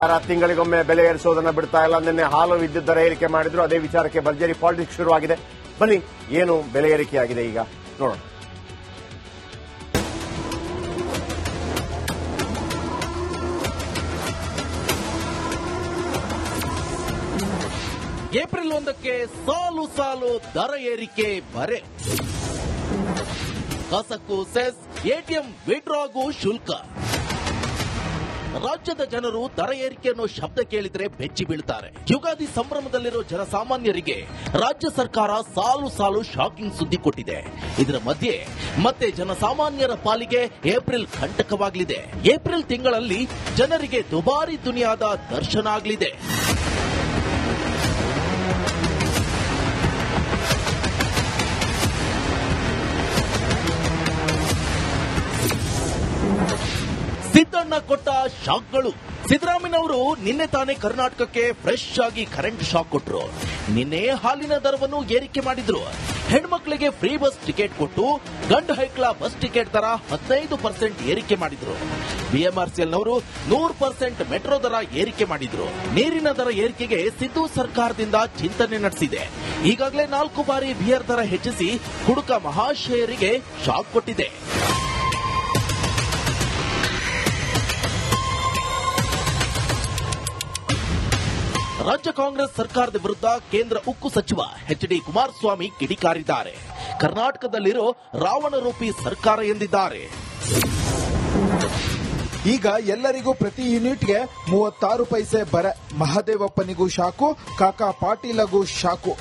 ತಿಂಗಳಿಗೊಮ್ಮೆ ಬೆಲೆ ಏರಿಸೋದನ್ನ ಬಿಡ್ತಾ ಇಲ್ಲ. ನಿನ್ನೆ ಹಾಲು ವಿದ್ಯುತ್ ದರ ಏರಿಕೆ ಮಾಡಿದ್ರು. ಅದೇ ವಿಚಾರಕ್ಕೆ ಭರ್ಜರಿ ಪಾಲಿಟಿಕ್ಸ್ ಶುರುವಾಗಿದೆ. ಬನ್ನಿ, ಏನು ಬೆಲೆ ಏರಿಕೆಯಾಗಿದೆ ಈಗ ನೋಡೋಣ. ಏಪ್ರಿಲ್ 1ಕ್ಕೆ ಸಾಲು ಸಾಲು ದರ ಏರಿಕೆ ಬರೆ. ಕಸಕ್ಕೂ ಸೆಸ್, ಎಟಿಎಂ ವಿಡ್ರಾಗೂ ಶುಲ್ಕ. ರಾಜ್ಯದ ಜನರು ದರ ಏರಿಕೆ ಅನ್ನೋ ಶಬ್ದ ಕೇಳಿದ್ರೆ ಬೆಚ್ಚಿ ಬೀಳ್ತಾರೆ. ಯುಗಾದಿ ಸಂಭ್ರಮದಲ್ಲಿರೋ ಜನಸಾಮಾನ್ಯರಿಗೆ ರಾಜ್ಯ ಸರ್ಕಾರ ಸಾಲು ಸಾಲು ಶಾಕಿಂಗ್ ಸುದ್ದಿ ಕೊಟ್ಟಿದೆ. ಇದರ ಮಧ್ಯೆ ಮತ್ತೆ ಜನಸಾಮಾನ್ಯರ ಪಾಲಿಗೆ ಏಪ್ರಿಲ್ ಕಂಟಕವಾಗಲಿದೆ. ಏಪ್ರಿಲ್ ತಿಂಗಳಲ್ಲಿ ಜನರಿಗೆ ದುಬಾರಿ ದುನಿಯಾದ ದರ್ಶನ ಆಗಲಿದೆ. ಸಿದ್ದಣ್ಣ ಕೊಟ್ಟ ಶಾಕ್ಗಳು. ಸಿದ್ದರಾಮಯ್ಯನವರು ನಿನ್ನೆ ತಾನೇ ಕರ್ನಾಟಕಕ್ಕೆ ಫ್ರೆಶ್ ಆಗಿ ಕರೆಂಟ್ ಶಾಕ್ ಕೊಟ್ಟರು. ನಿನ್ನೆ ಹಾಲಿನ ದರವನ್ನು ಏರಿಕೆ ಮಾಡಿದ್ರು. ಹೆಣ್ಮಕ್ಳಿಗೆ ಫ್ರೀ ಬಸ್ ಟಿಕೆಟ್ ಕೊಟ್ಟು ಗಂಡು ಹೈಕ್ಳ ಬಸ್ ಟಿಕೆಟ್ ದರ 15% ಏರಿಕೆ ಮಾಡಿದ್ರು. ಬಿಎಂಆರ್ಸಿಎಲ್ನವರು 100% ಮೆಟ್ರೋ ದರ ಏರಿಕೆ ಮಾಡಿದ್ರು. ನೀರಿನ ದರ ಏರಿಕೆಗೆ ಸಿದ್ದು ಸರ್ಕಾರದಿಂದ ಚಿಂತನೆ ನಡೆಸಿದೆ. ಈಗಾಗಲೇ 4 ಬಾರಿ ಬಿಯರ್ ದರ ಹೆಚ್ಚಿಸಿ ಕುಡುಕ ಮಹಾಶಯರಿಗೆ ಶಾಕ್ ಕೊಟ್ಟಿದೆ. ರಾಜ್ಯ ಕಾಂಗ್ರೆಸ್ ಸರ್ಕಾರದ ವಿರುದ್ಧ ಕೇಂದ್ರ ಉಕ್ಕು ಸಚಿವ ಎಚ್.ಡಿ. ಕುಮಾರಸ್ವಾಮಿ ಕಿಡಿಕಾರಿದ್ದಾರೆ. ಕರ್ನಾಟಕದಲ್ಲಿರೋ ರಾವಣ ರೂಪಿ ಸರ್ಕಾರ ಎಂದಿದ್ದಾರೆ. ಈಗ ಎಲ್ಲರಿಗೂ ಪ್ರತಿ ಯೂನಿಟ್ಗೆ 36 ಪೈಸೆ ಬರೆ. ಮಹದೇವಪ್ಪನಿಗೂ ಶಾಕು, ಕಾಕಾ ಪಾಟೀಲಗೂ ಶಾಕು.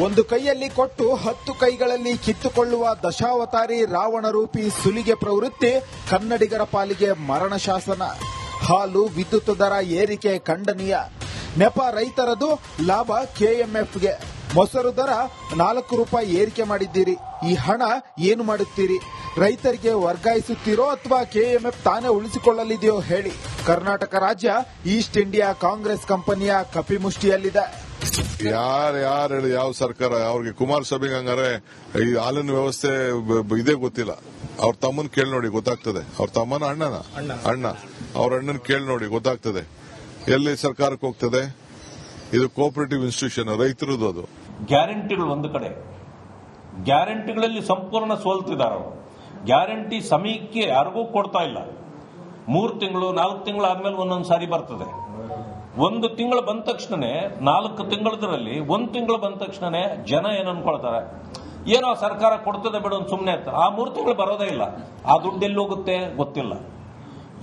ಒಂದು ಕೈಯಲ್ಲಿ ಕೊಟ್ಟು 10 ಕೈಗಳಲ್ಲಿ ಕಿತ್ತುಕೊಳ್ಳುವ ದಶಾವತಾರಿ ರಾವಣ ರೂಪಿ ಸುಲಿಗೆ ಪ್ರವೃತ್ತಿ ಕನ್ನಡಿಗರ ಪಾಲಿಗೆ ಮರಣ ಶಾಸನ. ಹಾಲು ವಿದ್ಯುತ್ ದರ ಏರಿಕೆ ಖಂಡನೀಯ. ನೆಪ ರೈತರದು, ಲಾಭ ಕೆಎಂಎಫ್ಗೆ. ಮೊಸರು ದರ 4 ರೂಪಾಯಿ ಏರಿಕೆ ಮಾಡಿದ್ದೀರಿ. ಈ ಹಣ ಏನು ಮಾಡುತ್ತೀರಿ? ರೈತರಿಗೆ ವರ್ಗಾಯಿಸುತ್ತೀರೋ ಅಥವಾ ಕೆಎಂಎಫ್ ತಾನೇ ಉಳಿಸಿಕೊಳ್ಳಲಿದೆಯೋ ಹೇಳಿ. ಕರ್ನಾಟಕ ರಾಜ್ಯ ಈಸ್ಟ್ ಇಂಡಿಯಾ ಕಾಂಗ್ರೆಸ್ ಕಂಪನಿಯ ಕಪಿಮುಷ್ಟಿಯಲ್ಲಿದೆ. ಯಾರು ಯಾವ ಸರ್ಕಾರ ಅವ್ರಿಗೆ ಕುಮಾರಸ್ವಾಮಿ ಹಂಗಾರೆ ಈ ಹಾಲಿನ ವ್ಯವಸ್ಥೆ ಇದೇ ಗೊತ್ತಿಲ್ಲ. ಅವ್ರ ತಮ್ಮನ್ ಕೇಳಿ ನೋಡಿ ಗೊತ್ತಾಗ್ತದೆ. ಅವ್ರ ತಮ್ಮನ ಅಣ್ಣ ಅವ್ರ ಅಣ್ಣನ್ ಕೇಳಿ ನೋಡಿ ಗೊತ್ತಾಗ್ತದೆ. ಎಲ್ಲಿ ಸರ್ಕಾರಕ್ಕೆ ಹೋಗ್ತದೆ? ಇದು ಕೋಆಪರೇಟಿವ್ ಇನ್ಸ್ಟಿಟ್ಯೂಷನ್, ರೈತರದ್ದು. ಅದು ಗ್ಯಾರಂಟಿಗಳು ಒಂದು ಕಡೆ, ಗ್ಯಾರಂಟಿಗಳಲ್ಲಿ ಸಂಪೂರ್ಣ ಸೋಲ್ತಿದ್ದಾರೆ ಅವರು. ಗ್ಯಾರಂಟಿ ಸಮಯಕ್ಕೆ ಯಾರಿಗೂ ಕೊಡ್ತಾ ಇಲ್ಲ. 3 ತಿಂಗಳು 4 ತಿಂಗಳು ಆದ್ಮೇಲೆ ಒಂದೊಂದು ಸಾರಿ ಬರ್ತದೆ. 1 ತಿಂಗಳು ಬಂದ ತಕ್ಷಣನೇ 4 ತಿಂಗಳದ್ರಲ್ಲಿ 1 ತಿಂಗಳು ಬಂದ ತಕ್ಷಣನೇ ಜನ ಏನ್ ಅನ್ಕೊಳ್ತಾರೆ, ಏನೋ ಸರ್ಕಾರ ಕೊಡ್ತದೆ ಬಿಡು ಸುಮ್ಮನೆ ಅಂತ. ಆ 3 ತಿಂಗಳು ಬರೋದೇ ಇಲ್ಲ. ಆ ದುಡ್ಡು ಎಲ್ಲಿ ಹೋಗುತ್ತೆ ಗೊತ್ತಿಲ್ಲ.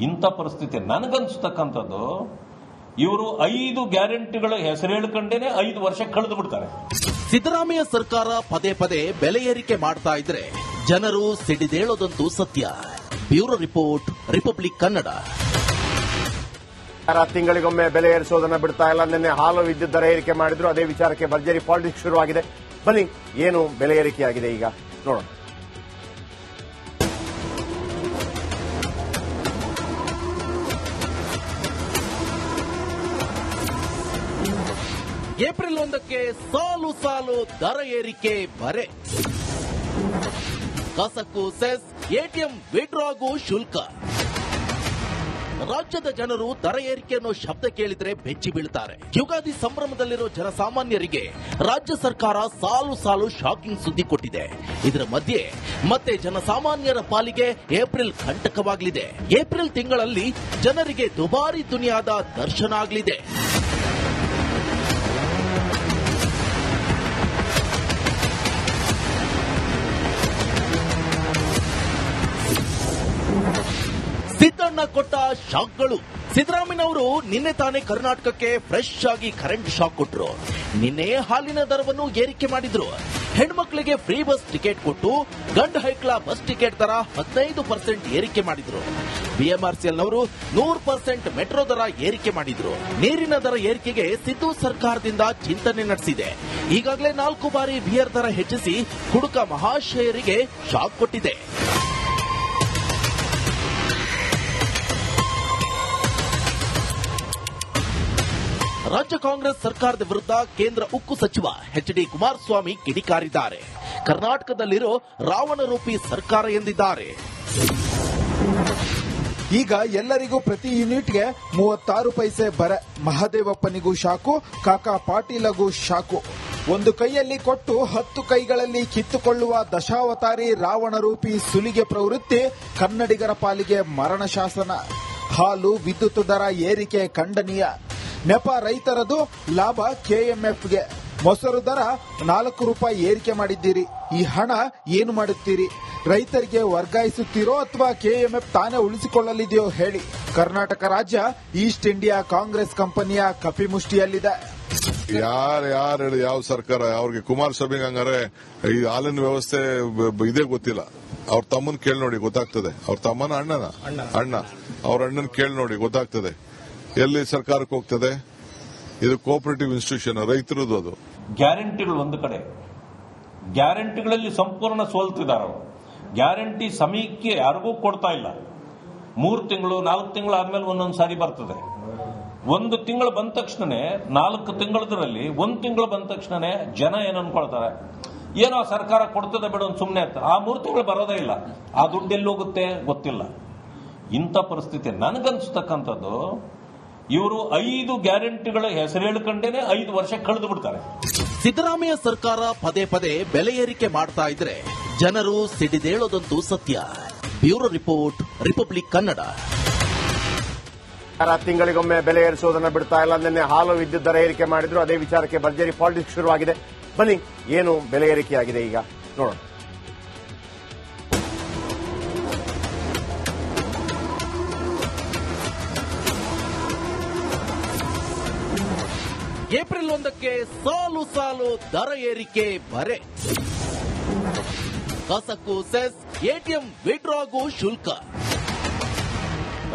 ಇಂಥ ಪರಿಸ್ಥಿತಿ ನನಗನ್ಸ್ತಕ್ಕಂಥದ್ದು. ಇವರು 5 ಗ್ಯಾರಂಟಿಗಳ ಹೆಸರು ಹೇಳ್ಕೊಂಡೇನೆ 5 ವರ್ಷ ಕಳೆದು ಬಿಡ್ತಾರೆ. ಸಿದ್ದರಾಮಯ್ಯ ಸರ್ಕಾರ ಪದೇ ಪದೇ ಬೆಲೆ ಏರಿಕೆ ಮಾಡ್ತಾ ಇದ್ರೆ ಜನರು ಸಿಡಿದೇಳೋದಂತೂ ಸತ್ಯ. Bureau report, republic Kannada. ತಿಂಗಳಿಗೊಮ್ಮೆ ಬೆಲೆ ಏರಿಸೋದನ್ನ ಬಿಡ್ತಾ ಇಲ್ಲ. ನಿನ್ನೆ ಹಾಲು ವಿದ್ಯುತ್ ದರ ಏರಿಕೆ ಮಾಡಿದ್ರು. ಅದೇ ವಿಚಾರಕ್ಕೆ ಭರ್ಜರಿ ಪಾಲಿಟಿಕ್ಸ್ ಶುರುವಾಗಿದೆ. ಬನ್ನಿ, ಏನು ಬೆಲೆ ಏರಿಕೆಯಾಗಿದೆ ಈಗ ನೋಡೋಣ. ಏಪ್ರಿಲ್ 1ಕ್ಕೆ ಸಾಲು ಸಾಲು ದರ ಏರಿಕೆ ಬರೆ. ಕಸಕ್ಕೂ ಸೆಸ್, ಎಟಿಎಂ ವಿಡ್ರಾಗೂ ಶುಲ್ಕ. ರಾಜ್ಯದ ಜನರು ದರ ಏರಿಕೆ ಅನ್ನೋ ಶಬ್ದ ಕೇಳಿದ್ರೆ ಬೆಚ್ಚಿ ಬೀಳ್ತಾರೆ. ಯುಗಾದಿ ಸಂಭ್ರಮದಲ್ಲಿರೋ ಜನಸಾಮಾನ್ಯರಿಗೆ ರಾಜ್ಯ ಸರ್ಕಾರ ಸಾಲು ಸಾಲು ಶಾಕಿಂಗ್ ಸುದ್ದಿ ಕೊಟ್ಟಿದೆ. ಇದರ ಮಧ್ಯೆ ಮತ್ತೆ ಜನಸಾಮಾನ್ಯರ ಪಾಲಿಗೆ ಏಪ್ರಿಲ್ ಕಂಟಕವಾಗಲಿದೆ. ಏಪ್ರಿಲ್ ತಿಂಗಳಲ್ಲಿ ಜನರಿಗೆ ದುಬಾರಿ ದುನಿಯಾದ ದರ್ಶನ ಆಗಲಿದೆ. ಸಿದ್ದಣ್ಣ ಕೊಟ್ಟ ಶಾಕ್ಗಳು. ಸಿದ್ದರಾಮಯ್ಯನವರು ನಿನ್ನೆ ತಾನೇ ಕರ್ನಾಟಕಕ್ಕೆ ಫ್ರೆಶ್ ಆಗಿ ಕರೆಂಟ್ ಶಾಕ್ ಕೊಟ್ಟರು. ನಿನ್ನೆ ಹಾಲಿನ ದರವನ್ನು ಏರಿಕೆ ಮಾಡಿದ್ರು. ಹೆಣ್ಮಕ್ಳಿಗೆ ಫ್ರೀ ಬಸ್ ಟಿಕೆಟ್ ಕೊಟ್ಟು ಗಂಡು ಹೈಕ್ಳ ಬಸ್ ಟಿಕೆಟ್ ದರ 15% ಏರಿಕೆ ಮಾಡಿದ್ರು. ಬಿಎಂಆರ್ಸಿಎಲ್ನವರು 100% ಮೆಟ್ರೋ ದರ ಏರಿಕೆ ಮಾಡಿದ್ರು. ನೀರಿನ ದರ ಏರಿಕೆಗೆ ಸಿದ್ದು ಸರ್ಕಾರದಿಂದ ಚಿಂತನೆ ನಡೆಸಿದೆ. ಈಗಾಗಲೇ 4 ಬಾರಿ ಬಿಯರ್ ದರ ಹೆಚ್ಚಿಸಿ ಕುಡುಕ ಮಹಾಶಯರಿಗೆ ಶಾಕ್ ಕೊಟ್ಟಿದೆ. ರಾಜ್ಯ ಕಾಂಗ್ರೆಸ್ ಸರ್ಕಾರದ ವಿರುದ್ಧ ಕೇಂದ್ರ ಉಕ್ಕು ಸಚಿವ ಎಚ್.ಡಿ. ಕುಮಾರಸ್ವಾಮಿ ಕಿಡಿಕಾರಿದ್ದಾರೆ. ಕರ್ನಾಟಕದಲ್ಲಿರೋ ರಾವಣ ರೂಪಿ ಸರ್ಕಾರ ಎಂದಿದ್ದಾರೆ. ಈಗ ಎಲ್ಲರಿಗೂ ಪ್ರತಿ ಯೂನಿಟ್ಗೆ 36 ಪೈಸೆ ಬರೆ. ಮಹದೇವಪ್ಪನಿಗೂ ಶಾಕು, ಕಾಕಾ ಪಾಟೀಲಗೂ ಶಾಕು. ಒಂದು ಕೈಯಲ್ಲಿ ಕೊಟ್ಟು 10 ಕೈಗಳಲ್ಲಿ ಕಿತ್ತುಕೊಳ್ಳುವ ದಶಾವತಾರಿ ರಾವಣ ರೂಪಿ ಸುಲಿಗೆ ಪ್ರವೃತ್ತಿ ಕನ್ನಡಿಗರ ಪಾಲಿಗೆ ಮರಣ ಶಾಸನ. ಹಾಲು ವಿದ್ಯುತ್ ದರ ಏರಿಕೆ ಖಂಡನೀಯ. ನೆಪ ರೈತರದು, ಲಾಭ ಕೆಎಂಎಫ್ಗೆ. ಮೊಸರು ದರ 4 ರೂಪಾಯಿ ಏರಿಕೆ ಮಾಡಿದ್ದೀರಿ. ಈ ಹಣ ಏನು ಮಾಡುತ್ತೀರಿ? ರೈತರಿಗೆ ವರ್ಗಾಯಿಸುತ್ತೀರೋ ಅಥವಾ ಕೆಎಂಎಫ್ ತಾನೇ ಉಳಿಸಿಕೊಳ್ಳಲಿದೆಯೋ ಹೇಳಿ. ಕರ್ನಾಟಕ ರಾಜ್ಯ ಈಸ್ಟ್ ಇಂಡಿಯಾ ಕಾಂಗ್ರೆಸ್ ಕಂಪನಿಯ ಕಪಿಮುಷ್ಟಿಯಲ್ಲಿದೆ. ಯಾರು ಯಾವ ಸರ್ಕಾರ ಅವ್ರಿಗೆ ಕುಮಾರಸ್ವಾಮಿ ಹಂಗಾರೆ ಈ ಹಾಲಿನ ವ್ಯವಸ್ಥೆ ಇದೇ ಗೊತ್ತಿಲ್ಲ. ಅವ್ರ ತಮ್ಮನ್ ಕೇಳಿ ನೋಡಿ ಗೊತ್ತಾಗ್ತದೆ. ಅವ್ರ ತಮ್ಮನ ಅಣ್ಣ ಅವ್ರ ಅಣ್ಣನ್ ಕೇಳಿ ನೋಡಿ ಗೊತ್ತಾಗ್ತದೆ. ಎಲ್ಲಿ ಸರ್ಕಾರಕ್ಕೆ ಹೋಗ್ತದೆ? ಇದು ಕೋಆಪರೇಟಿವ್ ಇನ್ಸ್ಟಿಟ್ಯೂಷನ್, ರೈತರದ್ದು. ಅದು ಗ್ಯಾರಂಟಿಗಳು ಒಂದು ಕಡೆ, ಗ್ಯಾರಂಟಿಗಳಲ್ಲಿ ಸಂಪೂರ್ಣ ಸೋಲ್ತಿದ್ದಾರೆ ಅವರು. ಗ್ಯಾರಂಟಿ ಸಮಯಕ್ಕೆ ಯಾರಿಗೂ ಕೊಡ್ತಾ ಇಲ್ಲ. 3 ತಿಂಗಳು 4 ತಿಂಗಳು ಆದ್ಮೇಲೆ ಒಂದೊಂದು ಸಾರಿ ಬರ್ತದೆ. 1 ತಿಂಗಳು ಬಂದ ತಕ್ಷಣನೇ 4 ತಿಂಗಳದ್ರಲ್ಲಿ 1 ತಿಂಗಳು ಬಂದ ತಕ್ಷಣನೇ ಜನ ಏನ್ ಅನ್ಕೊಳ್ತಾರೆ, ಏನೋ ಸರ್ಕಾರ ಕೊಡ್ತದೆ ಬಿಡು ಒಂದು ಸುಮ್ಮನೆ ಅಂತ. ಆ 3 ತಿಂಗಳು ಬರೋದೇ ಇಲ್ಲ. ಆ ದುಡ್ಡು ಎಲ್ಲಿ ಹೋಗುತ್ತೆ ಗೊತ್ತಿಲ್ಲ. ಇಂಥ ಪರಿಸ್ಥಿತಿ ನನಗನ್ಸ್ತಕ್ಕಂಥದ್ದು, ಇವರು 5 ಗ್ಯಾರಂಟಿಗಳ ಹೆಸರು ಹೇಳ್ಕೊಂಡೇನೆ 5 ವರ್ಷ ಕಳೆದು ಬಿಡ್ತಾರೆ. ಸಿದ್ದರಾಮಯ್ಯ ಸರ್ಕಾರ ಪದೇ ಪದೇ ಬೆಲೆ ಏರಿಕೆ ಮಾಡ್ತಾ ಇದ್ರೆ ಜನರು ಸಿಡಿದೇಳೋದಂತೂ ಸತ್ಯ. Bureau report, republic Kannada. ತಿಂಗಳಿಗೊಮ್ಮೆ ಬೆಲೆ ಏರಿಸೋದನ್ನ ಬಿಡ್ತಾ ಇಲ್ಲ. ನಿನ್ನೆ ಹಾಲು ವಿದ್ಯುತ್ ದರ ಏರಿಕೆ ಮಾಡಿದ್ರು. ಅದೇ ವಿಚಾರಕ್ಕೆ ಭರ್ಜರಿ ಪಾಲಿಟಿಕ್ಸ್ ಶುರುವಾಗಿದೆ. ಬನ್ನಿ, ಏನು ಬೆಲೆ ಏರಿಕೆಯಾಗಿದೆ ಈಗ ನೋಡೋಣ. ಏಪ್ರಿಲ್ 1ಕ್ಕೆ ಸಾಲು ಸಾಲು ದರ ಏರಿಕೆ ಬರೆ. ಕಸಕ್ಕೂ ಸೆಸ್, ಎಟಿಎಂ ವಿಡ್ರಾಗೂ ಶುಲ್ಕ.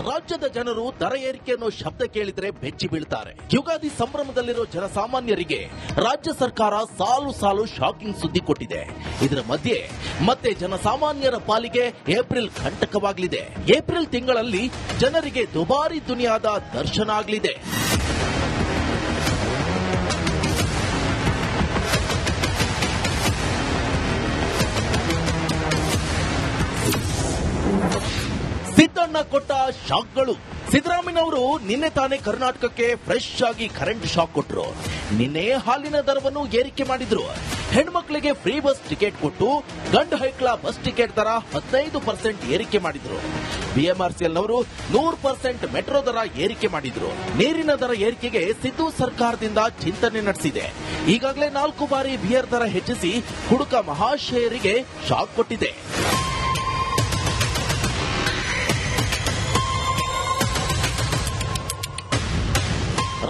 ರಾಜ್ಯದ ಜನರು ದರ ಏರಿಕೆ ಅನ್ನೋ ಶಬ್ದ ಕೇಳಿದ್ರೆ ಬೆಚ್ಚಿ ಬೀಳ್ತಾರೆ. ಯುಗಾದಿ ಸಂಭ್ರಮದಲ್ಲಿರೋ ಜನಸಾಮಾನ್ಯರಿಗೆ ರಾಜ್ಯ ಸರ್ಕಾರ ಸಾಲು ಸಾಲು ಶಾಕಿಂಗ್ ಸುದ್ದಿ ಕೊಟ್ಟಿದೆ. ಇದರ ಮಧ್ಯೆ ಮತ್ತೆ ಜನಸಾಮಾನ್ಯರ ಪಾಲಿಗೆ ಏಪ್ರಿಲ್ ಕಂಟಕವಾಗಲಿದೆ. ಏಪ್ರಿಲ್ ತಿಂಗಳಲ್ಲಿ ಜನರಿಗೆ ದುಬಾರಿ ದುನಿಯಾದ ದರ್ಶನ ಆಗಲಿದೆ. ಸಿದ್ದಣ್ಣ ಕೊಟ್ಟ ಶಾಕ್ಗಳು. ಸಿದ್ದರಾಮಯ್ಯನವರು ನಿನ್ನೆ ತಾನೇ ಕರ್ನಾಟಕಕ್ಕೆ ಫ್ರೆಶ್ ಆಗಿ ಕರೆಂಟ್ ಶಾಕ್ ಕೊಟ್ಟರು. ನಿನ್ನೆ ಹಾಲಿನ ದರವನ್ನು ಏರಿಕೆ ಮಾಡಿದ್ರು. ಹೆಣ್ಮಕ್ಳಿಗೆ ಫ್ರೀ ಬಸ್ ಟಿಕೆಟ್ ಕೊಟ್ಟು ಗಂಡು ಹೈಕ್ಳ ಬಸ್ ಟಿಕೆಟ್ ದರ 15% ಏರಿಕೆ ಮಾಡಿದ್ರು. ಬಿಎಂಆರ್ಸಿಎಲ್ನವರು 100% ಮೆಟ್ರೋ ದರ ಏರಿಕೆ ಮಾಡಿದ್ರು. ನೀರಿನ ದರ ಏರಿಕೆಗೆ ಸಿದ್ದು ಸರ್ಕಾರದಿಂದ ಚಿಂತನೆ ನಡೆಸಿದೆ. ಈಗಾಗಲೇ 4 ಬಾರಿ ಬಿಯರ್ ದರ ಹೆಚ್ಚಿಸಿ ಹುಡುಕ ಮಹಾಶಯರಿಗೆ ಶಾಕ್ ಕೊಟ್ಟಿದೆ.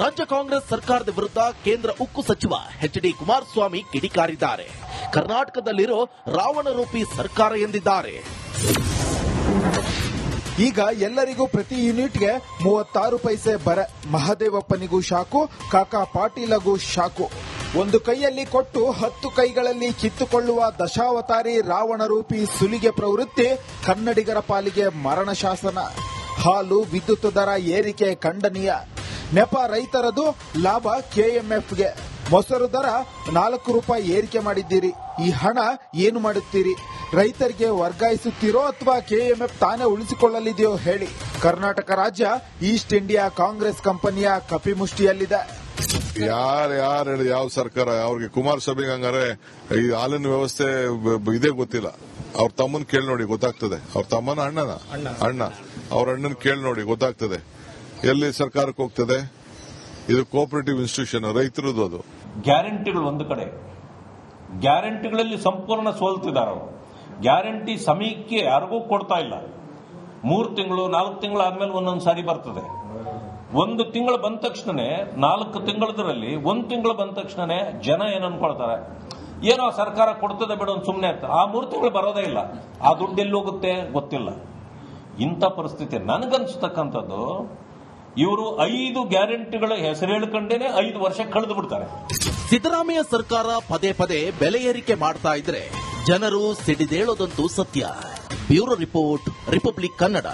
ರಾಜ್ಯ ಕಾಂಗ್ರೆಸ್ ಸರ್ಕಾರದ ವಿರುದ್ಧ ಕೇಂದ್ರ ಉಕ್ಕು ಸಚಿವ ಎಚ್.ಡಿ. ಕುಮಾರಸ್ವಾಮಿ ಕಿಡಿಕಾರಿದ್ದಾರೆ. ಕರ್ನಾಟಕದಲ್ಲಿರೋ ರಾವಣ ರೂಪಿ ಸರ್ಕಾರ ಎಂದಿದ್ದಾರೆ. ಈಗ ಎಲ್ಲರಿಗೂ ಪ್ರತಿ ಯೂನಿಟ್ಗೆ 36 ಪೈಸೆ ಬರೆ. ಮಹದೇವಪ್ಪನಿಗೂ ಶಾಕು, ಕಾಕಾ ಪಾಟೀಲಗೂ ಶಾಕು. ಒಂದು ಕೈಯಲ್ಲಿ ಕೊಟ್ಟು 10 ಕೈಗಳಲ್ಲಿ ಕಿತ್ತುಕೊಳ್ಳುವ ದಶಾವತಾರಿ ರಾವಣ ರೂಪಿ ಸುಲಿಗೆ ಪ್ರವೃತ್ತಿ ಕನ್ನಡಿಗರ ಪಾಲಿಗೆ ಮರಣ ಶಾಸನ. ಹಾಲು ವಿದ್ಯುತ್ ದರ ಏರಿಕೆ ಖಂಡನೀಯ. ನೆಪ ರೈತರದು, ಲಾಭ ಕೆಎಂಎಫ್ಗೆ. ಮೊಸರು ದರ 4 ರೂಪಾಯಿ ಏರಿಕೆ ಮಾಡಿದ್ದೀರಿ. ಈ ಹಣ ಏನು ಮಾಡುತ್ತೀರಿ? ರೈತರಿಗೆ ವರ್ಗಾಯಿಸುತ್ತೀರೋ ಅಥವಾ ಕೆಎಂಎಫ್ ತಾನೇ ಉಳಿಸಿಕೊಳ್ಳಲಿದೆಯೋ ಹೇಳಿ. ಕರ್ನಾಟಕ ರಾಜ್ಯ ಈಸ್ಟ್ ಇಂಡಿಯಾ ಕಾಂಗ್ರೆಸ್ ಕಂಪನಿಯ ಕಪಿಮುಷ್ಟಿಯಲ್ಲಿದೆ. ಯಾರು ಯಾವ ಸರ್ಕಾರ ಅವ್ರಿಗೆ ಕುಮಾರಸ್ವಾಮಿ ಹಂಗಾರೆ ಈ ಹಾಲಿನ ವ್ಯವಸ್ಥೆ ಇದೇ ಗೊತ್ತಿಲ್ಲ. ಅವ್ರ ತಮ್ಮನ್ ಕೇಳಿ ನೋಡಿ ಗೊತ್ತಾಗ್ತದೆ. ಅವ್ರ ತಮ್ಮನ ಅಣ್ಣ ಅವ್ರ ಅಣ್ಣನ್ ಕೇಳಿ ನೋಡಿ ಗೊತ್ತಾಗ್ತದೆ. ಎಲ್ಲಿ ಸರ್ಕಾರಕ್ಕೆ ಹೋಗ್ತದೆ? ಇದು ಕೋಆಪರೇಟಿವ್ ಇನ್ಸ್ಟಿಟ್ಯೂಷನ್, ರೈತರದ್ದು. ಅದು ಗ್ಯಾರಂಟಿಗಳು ಒಂದು ಕಡೆ, ಗ್ಯಾರಂಟಿಗಳಲ್ಲಿ ಸಂಪೂರ್ಣ ಸೋಲ್ತಿದ್ದಾರೆ ಅವರು. ಗ್ಯಾರಂಟಿ ಸಮಯಕ್ಕೆ ಯಾರಿಗೂ ಕೊಡ್ತಾ ಇಲ್ಲ. 3 ತಿಂಗಳು 4 ತಿಂಗಳು ಆದ್ಮೇಲೆ ಒಂದೊಂದು ಸಾರಿ ಬರ್ತದೆ. 1 ತಿಂಗಳು ಬಂದ ತಕ್ಷಣನೇ 4 ತಿಂಗಳದ್ರಲ್ಲಿ 1 ತಿಂಗಳು ಬಂದ ತಕ್ಷಣನೇ ಜನ ಏನ್ ಅನ್ಕೊಳ್ತಾರೆ, ಏನೋ ಸರ್ಕಾರ ಕೊಡ್ತದೆ ಬಿಡು ಒಂದು ಸುಮ್ಮನೆ ಅಂತ. ಆ 3 ತಿಂಗಳು ಬರೋದೇ ಇಲ್ಲ. ಆ ದುಡ್ಡು ಎಲ್ಲಿ ಹೋಗುತ್ತೆ ಗೊತ್ತಿಲ್ಲ. ಇಂಥ ಪರಿಸ್ಥಿತಿ ನನಗನ್ಸ್ತಕ್ಕಂಥದ್ದು, ಇವರು 5 ಗ್ಯಾರಂಟಿಗಳ ಹೆಸರು ಹೇಳ್ಕೊಂಡೇನೆ 5 ವರ್ಷ ಕಳೆದು ಬಿಡ್ತಾರೆ. ಸಿದ್ದರಾಮಯ್ಯ ಸರ್ಕಾರ ಪದೇ ಪದೇ ಬೆಲೆ ಏರಿಕೆ ಮಾಡ್ತಾ ಇದ್ರೆ ಜನರು ಸಿಡಿದೇಳೋದಂತೂ ಸತ್ಯ. Bureau report, republic Kannada.